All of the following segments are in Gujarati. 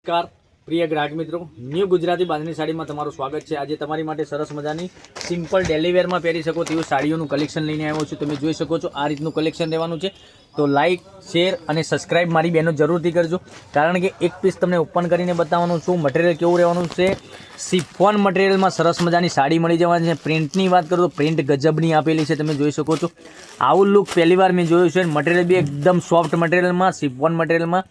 નમસ્કાર પ્રિય ગ્રાહક મિત્રો, ન્યૂ ગુજરાતી બાંધણી સાડીમાં તમારું સ્વાગત છે। આજે તમારી માટે સરસ મજાની સિમ્પલ ડેલી વેરમાં પહેરી શકો તેવું સાડીઓનું કલેક્શન લઈને આવ્યો છું। તમે જોઈ શકો છો આ રીતનું કલેક્શન રહેવાનું છે। તો લાઇક, શેર અને સબસ્ક્રાઇબ મારી બહેનો જરૂરથી કરજો, કારણ કે એક પીસ તમને ઓપન કરીને બતાવવાનું છું। મટીરિયલ કેવું રહેવાનું છે, સિફોન મટીરિયલમાં સરસ મજાની સાડી મળી જવાની છે। પ્રિન્ટની વાત કરું તો પ્રિન્ટ ગજબની આપેલી છે, તમે જોઈ શકો છો। આવું લુક પહેલીવાર મેં જોયું છે। મટીરિયલ બી એકદમ સોફ્ટ મટીરિયલમાં, સિફોન મટીરિયલમાં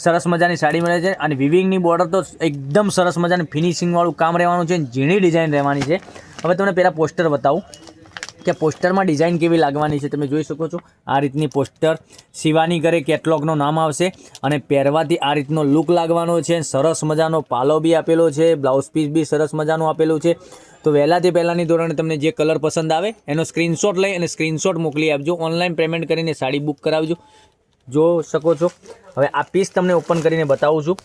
સરસ મજાની સાડી મળે છે। અને વિવિંગની બોર્ડર તો એકદમ સરસ મજાની ફિનિશિંગવાળું કામ રહેવાનું છે, ઝીણી ડિઝાઇન રહેવાની છે। હવે તમને પહેલાં પોસ્ટર બતાવું કે પોસ્ટરમાં ડિઝાઇન કેવી લાગવાની છે। તમે જોઈ શકો છો આ રીતની પોસ્ટર શિવાની કરે કેટલોગનું નામ આવશે અને પહેરવાથી આ રીતનો લુક લાગવાનો છે। સરસ મજાનો પાલો બી આપેલો છે, બ્લાઉઝ પીસ બી સરસ મજાનું આપેલું છે। તો વહેલાથી પહેલાંની ધોરણે તમને જે કલર પસંદ આવે એનો સ્ક્રીનશોટ લઈ અને સ્ક્રીનશોટ મોકલી આપજો। ઓનલાઈન પેમેન્ટ કરીને સાડી બુક કરાવજો। જોઈ શકો છો હવે આ પીસ તમને ઓપન કરીને બતાવું છું,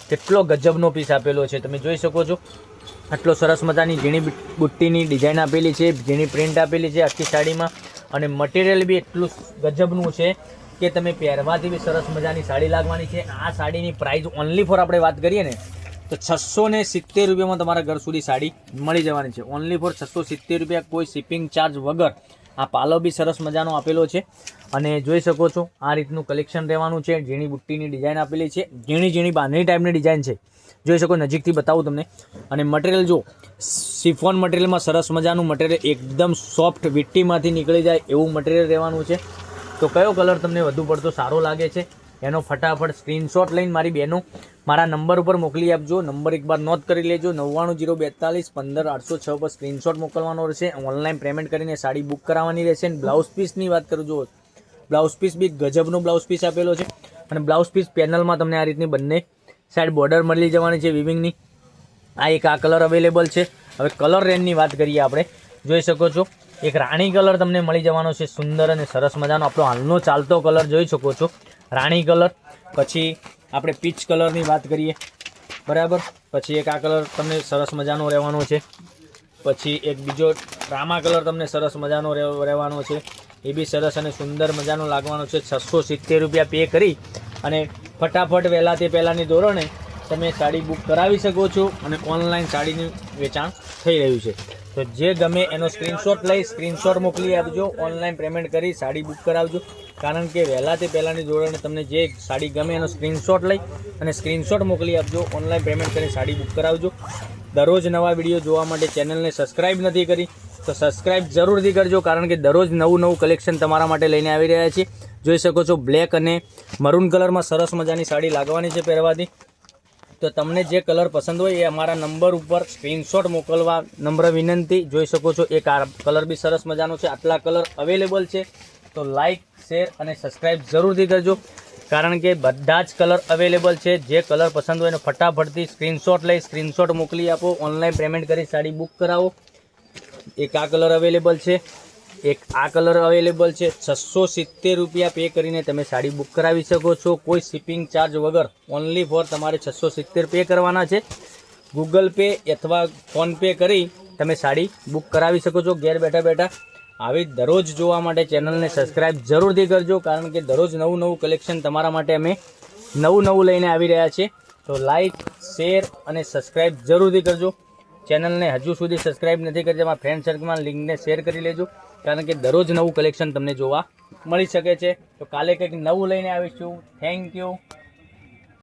કેટલો ગજબનો પીસ આપેલો છે। તમે જોઈ શકો છો આટલો સરસ મજાની ઝીણી બુટ્ટીની ડિઝાઇન આપેલી છે, ઝીણી પ્રિન્ટ આપેલી છે આખી સાડીમાં। અને મટીરિયલ બી એટલું ગજબનું છે કે તમે પહેરવાથી બી સરસ મજાની સાડી લાગવાની છે। આ સાડીની પ્રાઇસ ઓનલી ફોર આપણે વાત કરીએ ને તો 670 રૂપિયામાં તમારા ઘર સુધી સાડી મળી જવાની છે। ઓનલી ફોર 670 રૂપિયા, કોઈ શિપિંગ ચાર્જ વગર। આ પાલો બી સરસ મજાનો આપેલો છે અને જોઈ શકો છો આ રીતનું કલેક્શન રહેવાનું છે। ઝીણી બુટ્ટીની ડિઝાઇન આપેલી છે, ઝીણી ઝીણી બાંધણી ટાઈપની ડિઝાઇન છે, જોઈ શકો। નજીકથી બતાવું તમને। અને મટીરિયલ જો સિફોન મટીરિયલમાં સરસ મજાનું મટીરિયલ, એકદમ સોફ્ટ વીટીમાંથી નીકળી જાય એવું મટીરિયલ રહેવાનું છે। તો કયો કલર તમને વધુ પડતો સારો લાગે છે એનો ફટાફટ સ્ક્રીનશોટ લઈને મારી બહેનો મારા નંબર ઉપર મોકલી આપજો। નંબર એકવાર નોટ કરી લેજો, 9902415806 પર સ્ક્રીનશોટ મોકલવાનો રહેશે। ઓનલાઈન પેમેન્ટ કરીને સાડી બુક કરાવવાની રહેશે। બ્લાઉઝ પીસની વાત કરું, જો બ્લાઉઝ પીસ બી ગજબનો બ્લાઉઝ પીસ આપેલો છે અને બ્લાઉઝ પીસ પેનલમાં તમને આ રીતની બંને સાઈડ બોર્ડર મળી જવાની છે વિવિંગની। આ એક આ કલર અવેલેબલ છે। હવે કલર રેન્જની વાત કરીએ આપણે, જોઈ શકો છો એક રાણી કલર તમને મળી જવાનો છે, સુંદર અને સરસ મજાનો આપણો હાલનો ચાલતો કલર જોઈ શકો છો રાણી કલર। પછી આપણે પીચ કલરની વાત કરીએ, બરાબર। પછી એક આ કલર તમને સરસ મજાનો રહેવાનો છે। પછી એક બીજો રામા કલર તમને સરસ મજાનો રહેવાનો છે, એ બી સરસ અને સુંદર મજાનો લાગવાનો છે। 670 રૂપિયા પે કરી અને ફટાફટ વહેલાથી પહેલાંની ધોરણે તમે સાડી બુક કરાવી શકો છો અને ઓનલાઈન સાડીનું વેચાણ થઈ રહ્યું છે। તો જે ગમે એનો સ્ક્રીનશોટ લઈ સ્ક્રીનશોટ મોકલી આપજો, ઓનલાઈન પેમેન્ટ કરી સાડી બુક કરાવજો, કારણ કે વહેલાથી પહેલાંની ધોરણે તમને જે સાડી ગમે એનો સ્ક્રીનશોટ લઈ અને સ્ક્રીનશોટ મોકલી આપજો, ઓનલાઈન પેમેન્ટ કરી સાડી બુક કરાવજો। દરરોજ નવા વિડીયો જોવા માટે ચેનલને સબસ્ક્રાઈબ નથી કરી તો સબસ્ક્રાઈબ જરૂરથી કરજો, કારણ કે દરરોજ નવું કલેક્શન તમારા માટે લઈને આવી રહ્યા છીએ। જોઈ શકો છો બ્લેક અને મરૂન કલરમાં સરસ મજાની સાડી લાગવાની છે પહેરવાથી। તો તમને જે કલર પસંદ હોય એ અમારા નંબર ઉપર સ્ક્રીનશોટ મોકલવા નમ્ર વિનંતી। જોઈ શકો છો એક આ કલર બી સરસ મજાનો છે, આટલા કલર અવેલેબલ છે। તો લાઇક, શેર અને સબસ્ક્રાઈબ જરૂરથી કરજો, કારણ કે બધા જ કલર અવેલેબલ છે। જે કલર પસંદ હોય એનો ફટાફટથી સ્ક્રીનશોટ લઈ સ્ક્રીનશોટ મોકલી આપો, ઓનલાઈન પેમેન્ટ કરી સાડી બુક કરાવો। એક આ કલર અવેલેબલ છે, એક આ કલર અવેલેબલ છે। 670 રૂપિયા પે કરીને તમે સાડી બુક કરાવી શકો છો, કોઈ શિપિંગ ચાર્જ વગર। ઓનલી ફોર તમારે 670 પે કરવાના છે। ગૂગલ પે અથવા ફોનપે કરી તમે સાડી બુક કરાવી શકો છો ઘેર બેઠા બેઠા। આવી દરરોજ જોવા માટે ચેનલને સબસ્ક્રાઈબ જરૂરથી કરજો, કારણ કે દરરોજ નવું કલેક્શન તમારા માટે અમે નવું લઈને આવી રહ્યા છીએ। તો લાઇક, શેર અને સબસ્ક્રાઈબ જરૂરથી કરજો। ચેનલને હજુ સુધી સબસ્ક્રાઈબ નથી કરી, તમારા ફ્રેન્ડ સર્કલમાં લિંકને શેર કરી લેજો, કારણ કે દરરોજ નવું કલેક્શન તમને જોવા મળી શકે છે। તો કાલે કંઈક નવું લઈને આવીશું। Thank you.